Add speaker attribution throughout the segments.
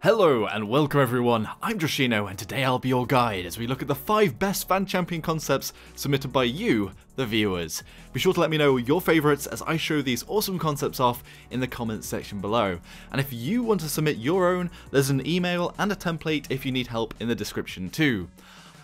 Speaker 1: Hello and welcome everyone, I'm Joshino and today I'll be your guide as we look at the 5 best fan champion concepts submitted by you, the viewers. Be sure to let me know your favourites as I show these awesome concepts off in the comments section below. And if you want to submit your own, there's an email and a template if you need help in the description too.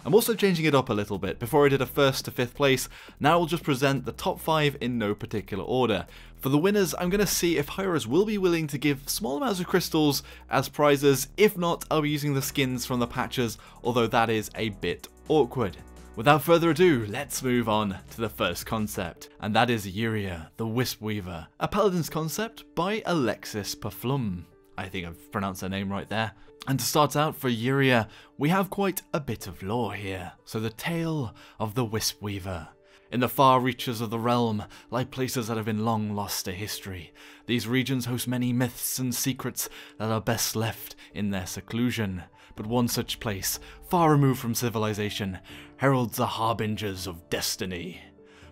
Speaker 1: I'm also changing it up a little bit. Before I did a 1st to 5th place, now I'll just present the top 5 in no particular order. For the winners, I'm going to see if hi-rez will be willing to give small amounts of crystals as prizes. If not, I'll be using the skins from the patches, although that is a bit awkward. Without further ado, let's move on to the first concept, and that is Yuria, the Wisp Weaver, a Paladins concept by Alexis Paflum. I think I've pronounced her name right there. And to start out for Yuria, we have quite a bit of lore here. So the tale of the Wisp Weaver. In the far reaches of the realm lie places that have been long lost to history. These regions host many myths and secrets that are best left in their seclusion. But one such place, far removed from civilization, heralds the harbingers of destiny.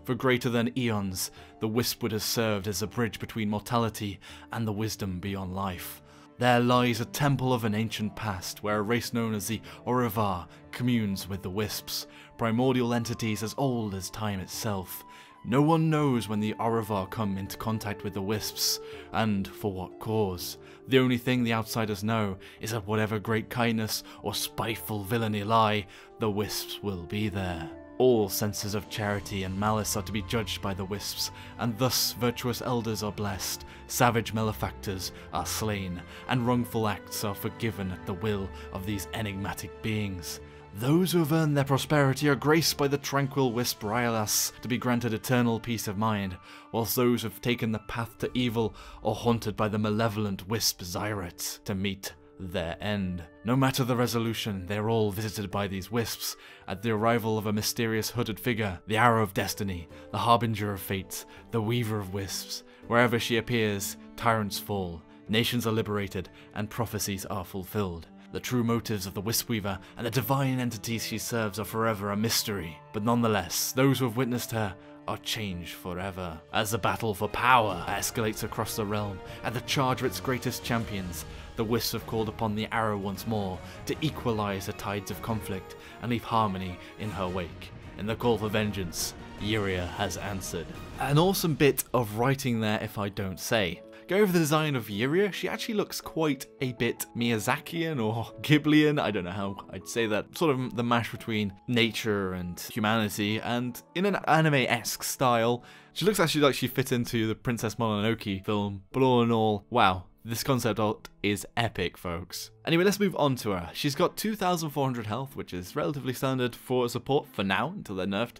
Speaker 1: For greater than eons, the Wispwood has served as a bridge between mortality and the wisdom beyond life. There lies a temple of an ancient past, where a race known as the Aurivar communes with the Wisps, primordial entities as old as time itself. No one knows when the Aurivar come into contact with the Wisps, and for what cause. The only thing the outsiders know is that whatever great kindness or spiteful villainy lie, the Wisps will be there. All senses of charity and malice are to be judged by the Wisps, and thus virtuous elders are blessed, savage malefactors are slain, and wrongful acts are forgiven at the will of these enigmatic beings. Those who have earned their prosperity are graced by the tranquil Wisp Ryalas to be granted eternal peace of mind, whilst those who have taken the path to evil are haunted by the malevolent Wisp Zyret to meet their end. No matter the resolution, they are all visited by these wisps at the arrival of a mysterious hooded figure, the Arrow of Destiny, the Harbinger of Fate, the Weaver of Wisps. Wherever she appears, tyrants fall, nations are liberated, and prophecies are fulfilled. The true motives of the Wisp Weaver and the divine entities she serves are forever a mystery, but nonetheless, those who have witnessed her are changed forever. As the battle for power escalates across the realm, at the charge of its greatest champions, the Wisps have called upon the Arrow once more to equalize the tides of conflict and leave harmony in her wake. In the call for vengeance, Yuria has answered. An awesome bit of writing there if I don't say. Going over the design of Yuria, she actually looks quite a bit Miyazakian or Ghiblian, I don't know how I'd say that, sort of the mash between nature and humanity, and in an anime-esque style. She looks actually like she fit into the Princess Mononoke film, but all in all, wow. This concept art is epic, folks. Anyway, let's move on to her. She's got 2,400 health, which is relatively standard for support for now, until they're nerfed.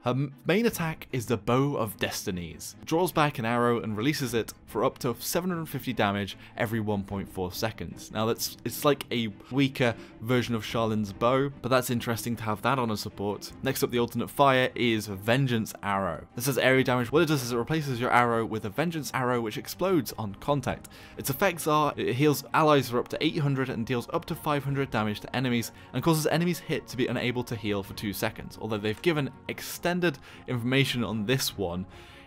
Speaker 1: Her main attack is the Bow of Destinies. Draws back an arrow and releases it for up to 750 damage every 1.4 seconds. Now it's like a weaker version of Charlene's bow, but that's interesting to have that on a support. Next up, the alternate fire is Vengeance Arrow. This does area damage. What it does is it replaces your arrow with a Vengeance Arrow which explodes on contact. Its effects are, it heals allies for up to 800 and deals up to 500 damage to enemies, and causes enemies hit to be unable to heal for 2 seconds, although they've given extended information on this one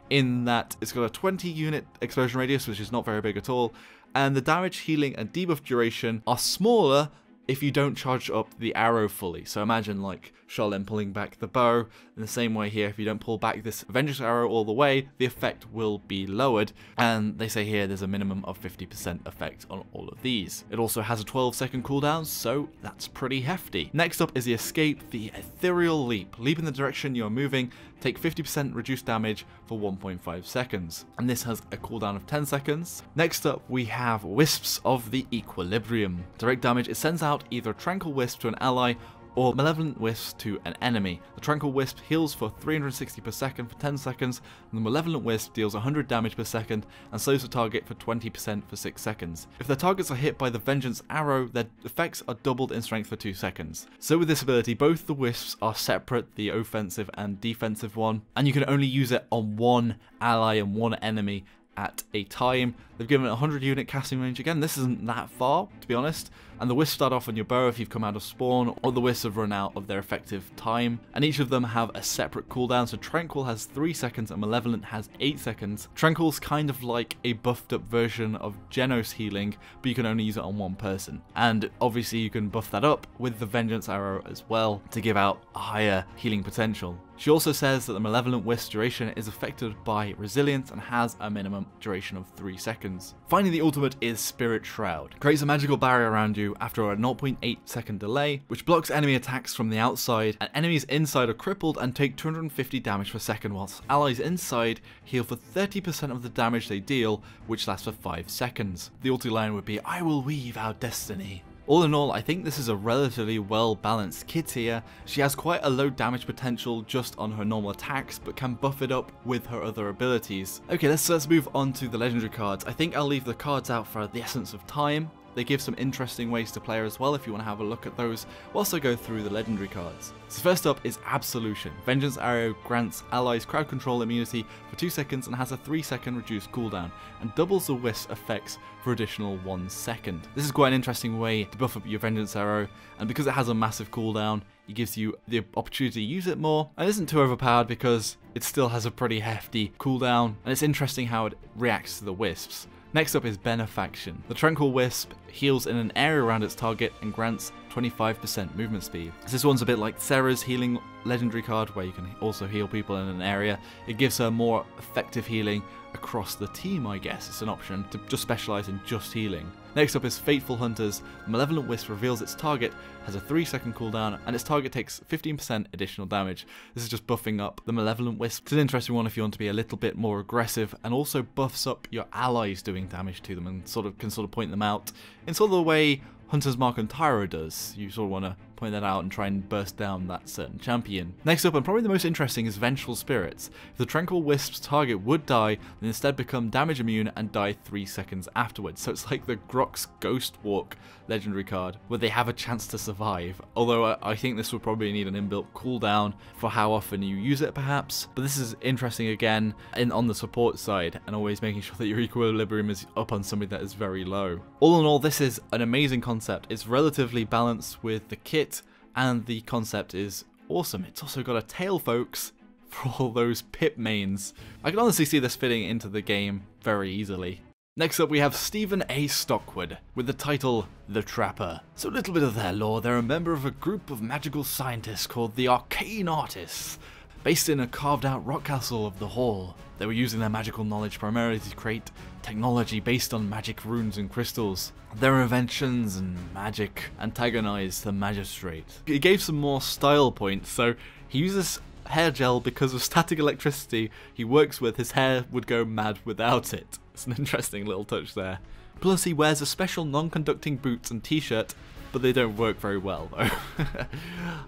Speaker 1: in that it's got a 20 unit explosion radius, which is not very big at all, and the damage, healing and debuff duration are smaller if you don't charge up the arrow fully. So imagine like Charlene pulling back the bow. In the same way here, if you don't pull back this Vengeance Arrow all the way, the effect will be lowered. And they say here there's a minimum of 50% effect on all of these. It also has a 12-second cooldown, so that's pretty hefty. Next up is the Escape, the Ethereal Leap. Leap in the direction you're moving, take 50% reduced damage for 1.5 seconds. And this has a cooldown of 10 seconds. Next up, we have Wisps of the Equilibrium. Direct damage, it sends out either Tranquil Wisp to an ally or Malevolent Wisp to an enemy. The Tranquil Wisp heals for 360 per second for 10 seconds, and the Malevolent Wisp deals 100 damage per second and slows the target for 20% for 6 seconds. If their targets are hit by the Vengeance Arrow, their effects are doubled in strength for 2 seconds. So with this ability, both the Wisps are separate, the offensive and defensive one, and you can only use it on one ally and one enemy at a time. They've given it 100 unit casting range. Again, this isn't that far, to be honest. And the wisps start off on your bow if you've come out of spawn, or the wisps have run out of their effective time. And each of them have a separate cooldown, so Tranquil has 3 seconds and Malevolent has 8 seconds. Tranquil's kind of like a buffed up version of Genos healing, but you can only use it on one person. And obviously you can buff that up with the Vengeance Arrow as well to give out a higher healing potential. She also says that the Malevolent Wisp duration is affected by resilience and has a minimum duration of 3 seconds. Finally, the ultimate is Spirit Shroud. Creates a magical barrier around you after a 0.8 second delay, which blocks enemy attacks from the outside, and enemies inside are crippled and take 250 damage per second, whilst allies inside heal for 30% of the damage they deal, which lasts for 5 seconds. The ulti line would be, "I will weave our destiny." All in all, I think this is a relatively well balanced kit here. She has quite a low damage potential just on her normal attacks, but can buff it up with her other abilities. Okay, let's move on to the legendary cards. I think I'll leave the cards out for the essence of time. They give some interesting ways to play as well if you want to have a look at those whilst I go through the legendary cards. So first up is Absolution. Vengeance Arrow grants allies crowd control immunity for 2 seconds and has a 3-second reduced cooldown, and doubles the wisp effects for additional 1 second. This is quite an interesting way to buff up your Vengeance Arrow, and because it has a massive cooldown, it gives you the opportunity to use it more, and isn't too overpowered because it still has a pretty hefty cooldown, and it's interesting how it reacts to the wisps. Next up is Benefaction. The Tranquil Wisp heals in an area around its target and grants 25% movement speed. This one's a bit like Sarah's healing legendary card, where you can also heal people in an area. It gives her more effective healing across the team, I guess. It's an option to just specialize in just healing. Next up is Fateful Hunters. The Malevolent Wisp reveals its target has a 3-second cooldown, and its target takes 15% additional damage. This is just buffing up the Malevolent Wisp. It's an interesting one if you want to be a little bit more aggressive, and also buffs up your allies doing damage to them and can point them out in sort of the way Hunter's Mark and Tyro does. You sort of want to point that out and try and burst down that certain champion. Next up, and probably the most interesting, is Vengeful Spirits. If the Tranquil Wisp's target would die, then instead become damage immune and die 3 seconds afterwards. So it's like the Grok's Ghost Walk legendary card, where they have a chance to survive. Although I think this would probably need an inbuilt cooldown for how often you use it perhaps. But this is interesting again on the support side, and always making sure that your equilibrium is up on something that is very low. All in all, this is an amazing concept. It's relatively balanced with the kit, and the concept is awesome. It's also got a tail, folks, for all those pip mains. I can honestly see this fitting into the game very easily. Next up, we have Stephen A. Stockwood with the title The Trapper. So a little bit of their lore. They're a member of a group of magical scientists called the Arcane Artists, based in a carved out rock castle of the Hall. They were using their magical knowledge primarily to create technology based on magic runes and crystals. Their inventions and magic antagonized the magistrate. He gave some more style points, so he uses hair gel because of static electricity he works with. His hair would go mad without it. It's an interesting little touch there. Plus he wears a special non-conducting boots and t-shirt, but they don't work very well though.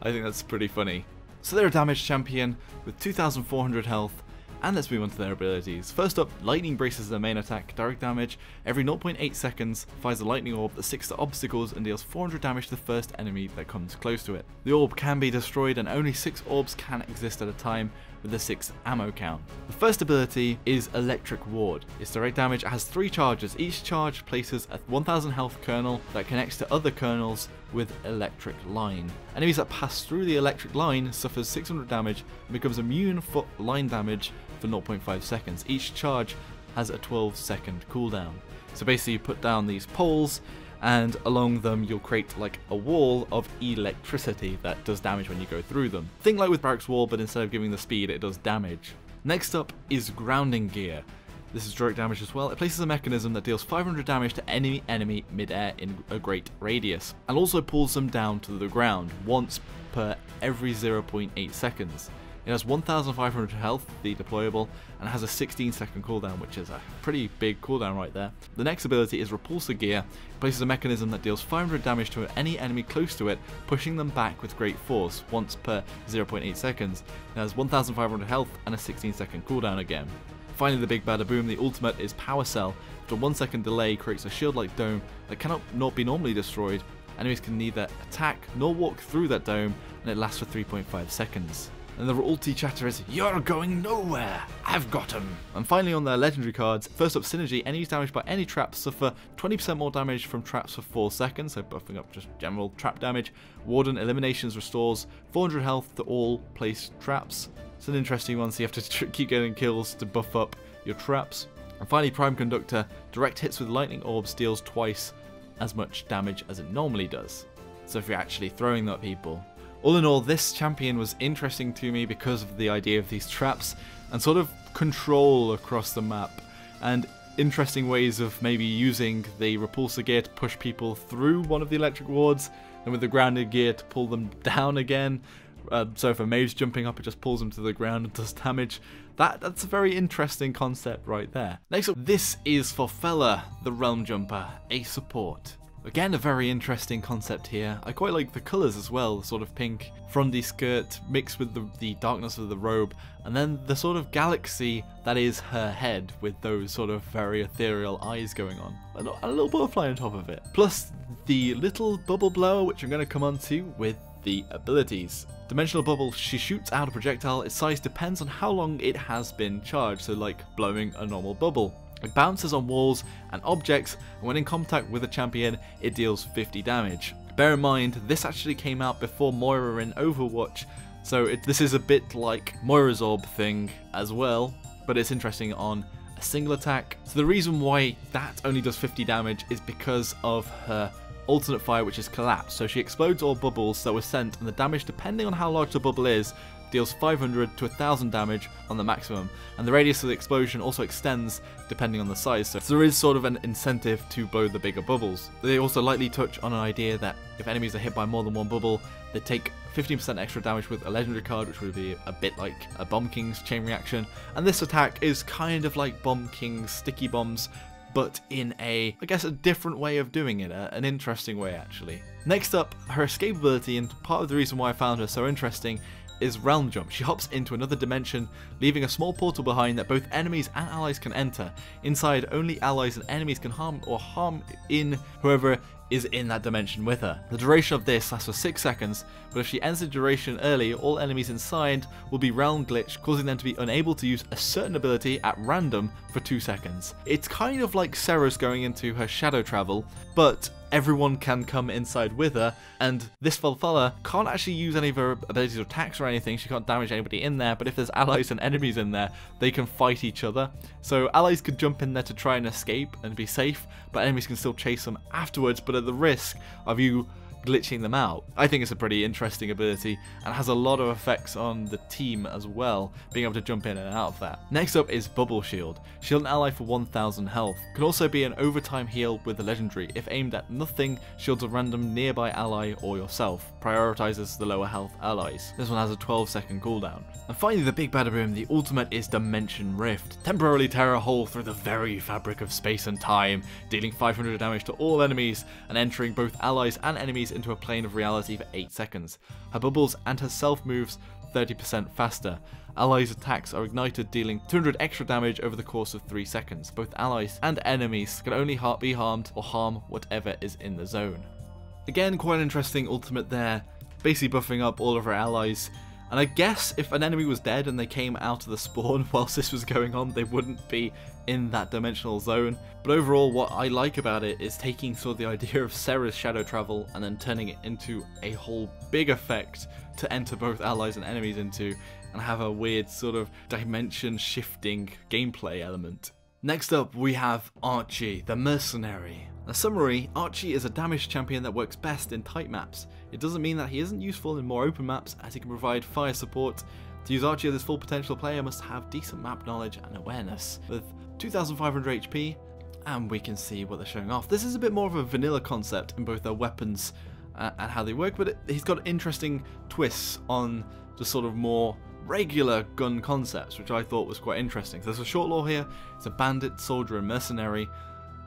Speaker 1: I think that's pretty funny. So they're a damage champion with 2,400 health, and let's move on to their abilities. First up, Lightning Brace is their main attack. Direct damage, every 0.8 seconds, fires a lightning orb that sticks to obstacles and deals 400 damage to the first enemy that comes close to it. The orb can be destroyed, and only 6 orbs can exist at a time, with a 6 ammo count. The first ability is Electric Ward. Its direct damage has 3 charges. Each charge places a 1000 health kernel that connects to other kernels with electric line. Enemies that pass through the electric line suffers 600 damage and becomes immune for line damage for 0.5 seconds. Each charge has a 12-second cooldown. So basically you put down these poles, and along them you'll create like a wall of electricity that does damage when you go through them. Think like with Barrack's wall, but instead of giving the speed, it does damage. Next up is Grounding Gear. This is direct damage as well. It places a mechanism that deals 500 damage to any enemy mid-air in a great radius, and also pulls them down to the ground once per every 0.8 seconds. It has 1,500 health, the deployable, and has a 16-second cooldown, which is a pretty big cooldown right there. The next ability is Repulsor Gear. It places a mechanism that deals 500 damage to any enemy close to it, pushing them back with great force once per 0.8 seconds. It has 1,500 health and a 16-second cooldown again. Finally, the big bada boom, the ultimate is Power Cell. After a 1-second delay, creates a shield-like dome that cannot not be normally destroyed. Enemies can neither attack nor walk through that dome, and it lasts for 3.5 seconds. And the ulti chatter is, "You're going nowhere, I've got him." And finally on their legendary cards, first up Synergy, enemies damaged by any traps suffer 20% more damage from traps for 4 seconds, so buffing up just general trap damage. Warden Eliminations restores 400 health to all placed traps. It's an interesting one, so you have to keep getting kills to buff up your traps. And finally Prime Conductor, direct hits with lightning orbs deals twice as much damage as it normally does. So if you're actually throwing them at people. All in all, this champion was interesting to me because of the idea of these traps and sort of control across the map and interesting ways of maybe using the repulsor gear to push people through one of the electric wards and with the grounded gear to pull them down again. So if a mage jumping up, it just pulls them to the ground and does damage. That's a very interesting concept right there. Next up, this is for Fella, the Realm Jumper, a support. Again, a very interesting concept here. I quite like the colours as well, the sort of pink frondy skirt mixed with the darkness of the robe, and then the sort of galaxy that is her head with those sort of very ethereal eyes going on. And a little butterfly on top of it. Plus the little bubble blower, which I'm going to come on to with the abilities. Dimensional bubble, she shoots out a projectile. Its size depends on how long it has been charged, so like blowing a normal bubble. It bounces on walls and objects, and when in contact with a champion, it deals 50 damage. Bear in mind, this actually came out before Moira in Overwatch, so this is a bit like Moira's orb thing as well, but it's interesting on a single attack. So the reason why that only does 50 damage is because of her alternate fire, which is collapse. So she explodes all bubbles that were sent, and the damage, depending on how large the bubble is, deals 500 to 1000 damage on the maximum, and the radius of the explosion also extends depending on the size, so there is sort of an incentive to blow the bigger bubbles. They also lightly touch on an idea that if enemies are hit by more than one bubble, they take 15% extra damage with a legendary card, which would be a bit like a Bomb King's chain reaction, and this attack is kind of like Bomb King's sticky bombs, but in I guess a different way of doing it, an interesting way actually. Next up, her escape ability, and part of the reason why I found her so interesting is Realm Jump. She hops into another dimension, leaving a small portal behind that both enemies and allies can enter. Inside, only allies and enemies can harm in whoever is in that dimension with her. The duration of this lasts for 6 seconds, but if she ends the duration early, all enemies inside will be realm glitched, causing them to be unable to use a certain ability at random for 2 seconds. It's kind of like Sarah's going into her shadow travel, but everyone can come inside with her, and this Falfala can't actually use any of her abilities or attacks or anything. She can't damage anybody in there, but if there's allies and enemies in there, they can fight each other. So allies could jump in there to try and escape and be safe, but enemies can still chase them afterwards, but at the risk of you glitching them out. I think it's a pretty interesting ability and has a lot of effects on the team as well, being able to jump in and out of that. Next up is Bubble Shield. Shield an ally for 1000 health. Can also be an overtime heal with the legendary. If aimed at nothing, shields a random nearby ally or yourself. Prioritizes the lower health allies. This one has a 12-second cooldown. And finally the big badaboom, the ultimate is Dimension Rift. Temporarily tear a hole through the very fabric of space and time, dealing 500 damage to all enemies and entering both allies and enemies into a plane of reality for 8 seconds. Her bubbles and herself moves 30% faster. Allies' attacks are ignited, dealing 200 extra damage over the course of 3 seconds. Both allies and enemies can only be harmed or harm whatever is in the zone. Again, quite an interesting ultimate there, basically buffing up all of her allies. And I guess if an enemy was dead and they came out of the spawn whilst this was going on, they wouldn't be in that dimensional zone. But overall, what I like about it is taking sort of the idea of Sarah's shadow travel and then turning it into a whole big effect to enter both allies and enemies into, and have a weird sort of dimension shifting gameplay element. Next up we have Archie, the mercenary. A summary, Archie is a damage champion that works best in tight maps. It doesn't mean that he isn't useful in more open maps, as he can provide fire support. To use Archie as his full potential, player must have decent map knowledge and awareness. With 2500 HP, and we can see what they're showing off. This is a bit more of a vanilla concept in both their weapons and how they work, but he's got interesting twists on the sort of more regular gun concepts, which I thought was quite interesting. So there's a short law here, it's a bandit, soldier and mercenary,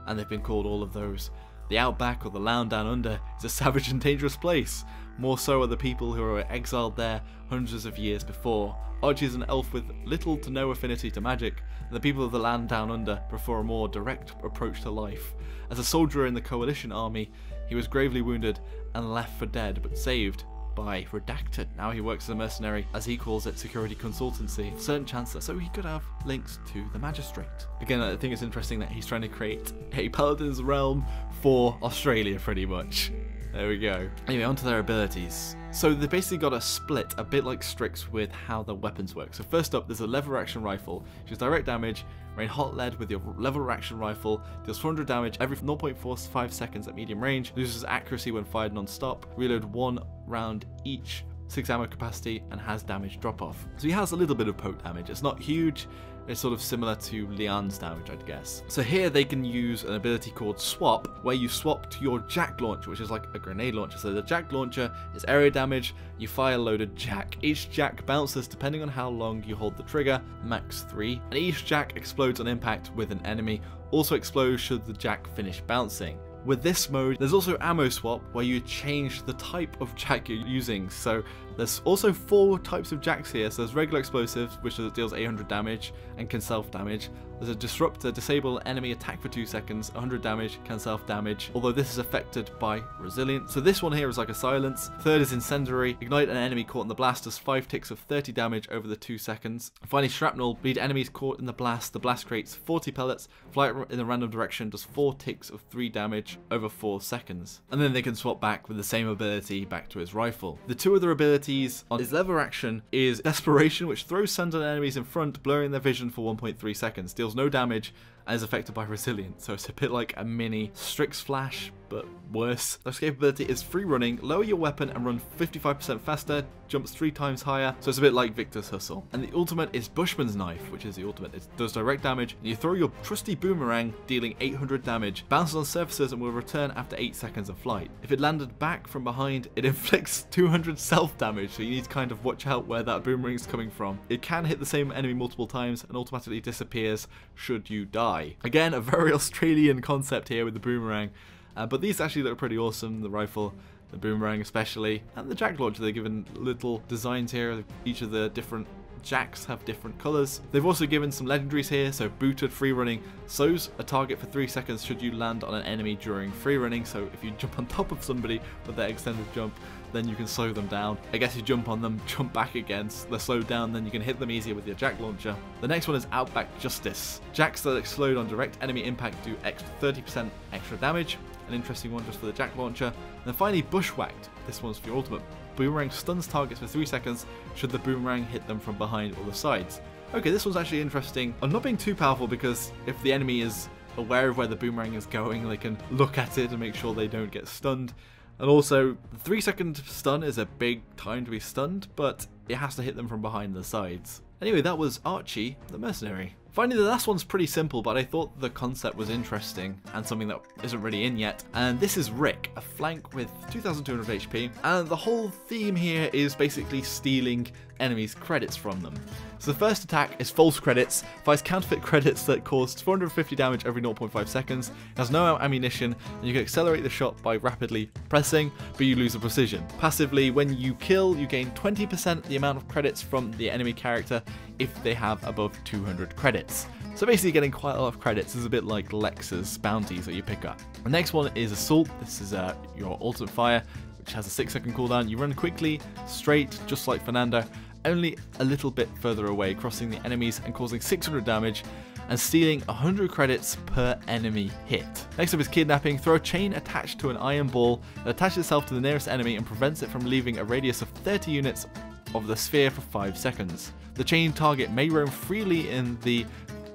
Speaker 1: and they've been called all of those. The Outback, or the land down under, is a savage and dangerous place. More so are the people who were exiled there hundreds of years before. Archie is an elf with little to no affinity to magic, and the people of the land down under prefer a more direct approach to life. As a soldier in the coalition army, he was gravely wounded and left for dead, but saved by Redacted. Now he works as a mercenary, as he calls it, security consultancy, certain chancellor, so he could have links to the magistrate. Again, I think it's interesting that he's trying to create a Paladins realm for Australia, pretty much. There we go. Anyway, onto their abilities. So they basically got a split, a bit like Strix, with how their weapons work. So first up, there's a lever action rifle, which is direct damage. Rain hot lead with your lever action rifle, deals 400 damage every 0.45 seconds at medium range, loses accuracy when fired non-stop, reload 1 round each, 6 ammo capacity, and has damage drop off. So he has a little bit of poke damage. It's not huge. It's sort of similar to Lian's damage, I'd guess. So here they can use an ability called Swap, where you swap to your jack launcher, which is like a grenade launcher. So the jack launcher is area damage, you fire loaded jack. Each jack bounces depending on how long you hold the trigger, max 3, and each jack explodes on impact with an enemy, also explodes should the jack finish bouncing. With this mode, there's also ammo swap, where you change the type of jack you're using. So there's also 4 types of jacks here. So there's regular explosives, which deals 800 damage and can self-damage. There's a disruptor, disable enemy attack for 2 seconds, 100 damage, can self-damage, although this is affected by resilience. So this one here is like a silence. Third is incendiary, ignite an enemy caught in the blast does 5 ticks of 30 damage over the 2 seconds. Finally, shrapnel, bleed enemies caught in the blast creates 40 pellets, fly it in a random direction, does 4 ticks of 3 damage over 4 seconds. And then they can swap back with the same ability back to his rifle. The 2 other abilities on his lever action is desperation, which throws sand on enemies in front, blurring their vision for 1.3 seconds. Deals no damage and is affected by resilience, so it's a bit like a mini Strix Flash, but worse. The escape ability is free running, lower your weapon and run 55% faster, jumps 3 times higher, so it's a bit like Victor's Hustle. And the ultimate is Bushman's Knife, which is the ultimate. It does direct damage, and you throw your trusty boomerang, dealing 800 damage, bounces on surfaces and will return after 8 seconds of flight. If it landed back from behind, it inflicts 200 self-damage, so you need to kind of watch out where that boomerang is coming from. It can hit the same enemy multiple times and automatically disappears should you die. Again, a very Australian concept here with the boomerang. But these actually look pretty awesome, the rifle, the boomerang especially, and the jack launcher. They're given little designs here. Each of the different jacks have different colours. They've also given some legendaries here, so booted free running, sows a target for 3 seconds should you land on an enemy during free running. So if you jump on top of somebody with that extended jump, then you can slow them down. I guess you jump on them, jump back again, they're slowed down, then you can hit them easier with your jack launcher. The next one is Outback Justice. Jacks that explode on direct enemy impact do 30% extra damage. An interesting one just for the jack launcher. And then finally, Bushwhacked. This one's for your ultimate. Boomerang stuns targets for 3 seconds should the boomerang hit them from behind or the sides. Okay, this one's actually interesting. I'm not being too powerful because if the enemy is aware of where the boomerang is going, they can look at it and make sure they don't get stunned. And also, the 3-second stun is a big time to be stunned, but it has to hit them from behind the sides. Anyway, that was Archie, the mercenary. Finally, the last one's pretty simple, but I thought the concept was interesting and something that isn't really in yet. And this is Rick, a flank with 2200 HP. And the whole theme here is basically stealing enemies' credits from them. So the first attack is false credits, fires counterfeit credits that cause 450 damage every 0.5 seconds, it has no ammunition, and you can accelerate the shot by rapidly pressing, but you lose the precision. Passively, when you kill, you gain 20% the amount of credits from the enemy character if they have above 200 credits. So basically getting quite a lot of credits is a bit like Lex's bounties that you pick up. The next one is Assault. This is your ultimate fire, which has a 6-second cooldown. You run quickly, straight, just like Fernando, only a little bit further away, crossing the enemies and causing 600 damage and stealing 100 credits per enemy hit. Next up is Kidnapping. Throw a chain attached to an iron ball that attaches itself to the nearest enemy and prevents it from leaving a radius of 30 units of the sphere for 5 seconds. The chain target may roam freely in the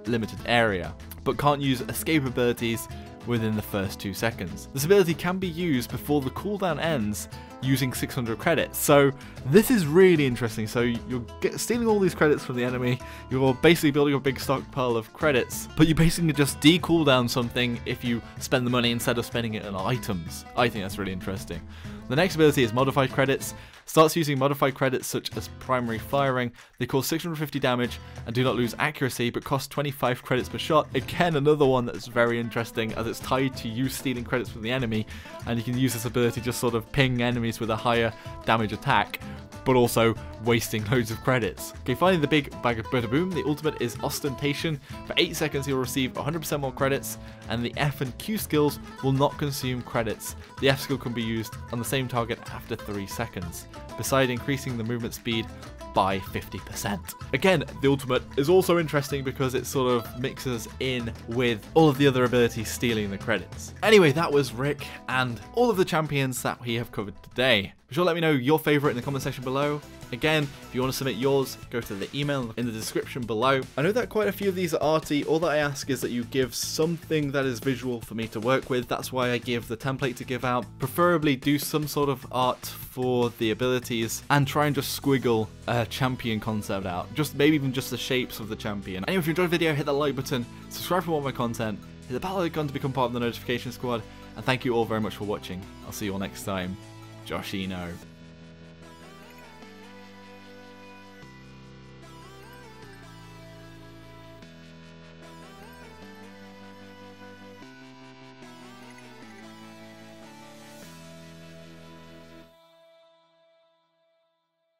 Speaker 1: limited area, but can't use escape abilities within the first 2 seconds. This ability can be used before the cooldown ends using 600 credits. So this is really interesting. So you're stealing all these credits from the enemy, you're basically building a big stockpile of credits, but you basically just de-cooldown something if you spend the money instead of spending it on items. I think that's really interesting. The next ability is Modified Credits. Starts using modified credits such as primary firing. They cause 650 damage and do not lose accuracy, but cost 25 credits per shot. Again, another one that's very interesting as it's tied to you stealing credits from the enemy, and you can use this ability to just sort of ping enemies with a higher damage attack. but also wasting loads of credits. Okay, finally the big bag of Boom. The ultimate is Ostentation. For 8 seconds you'll receive 100% more credits, and the F and Q skills will not consume credits. The F skill can be used on the same target after 3 seconds, besides increasing the movement speed by 50%. Again, the ultimate is also interesting because it sort of mixes in with all of the other abilities stealing the credits. Anyway, that was Rick and all of the champions that we have covered today. Be sure to let me know your favorite in the comment section below. Again, if you want to submit yours, go to the email in the description below. I know that quite a few of these are arty. All that I ask is that you give something that is visual for me to work with. That's why I give the template to give out. Preferably do some sort of art for the abilities and try and just squiggle a champion concept out. Just maybe even just the shapes of the champion. Anyway, if you enjoyed the video, hit that like button, subscribe for more of my content, hit the bell icon to become part of the notification squad, and thank you all very much for watching. I'll see you all next time. Joshino.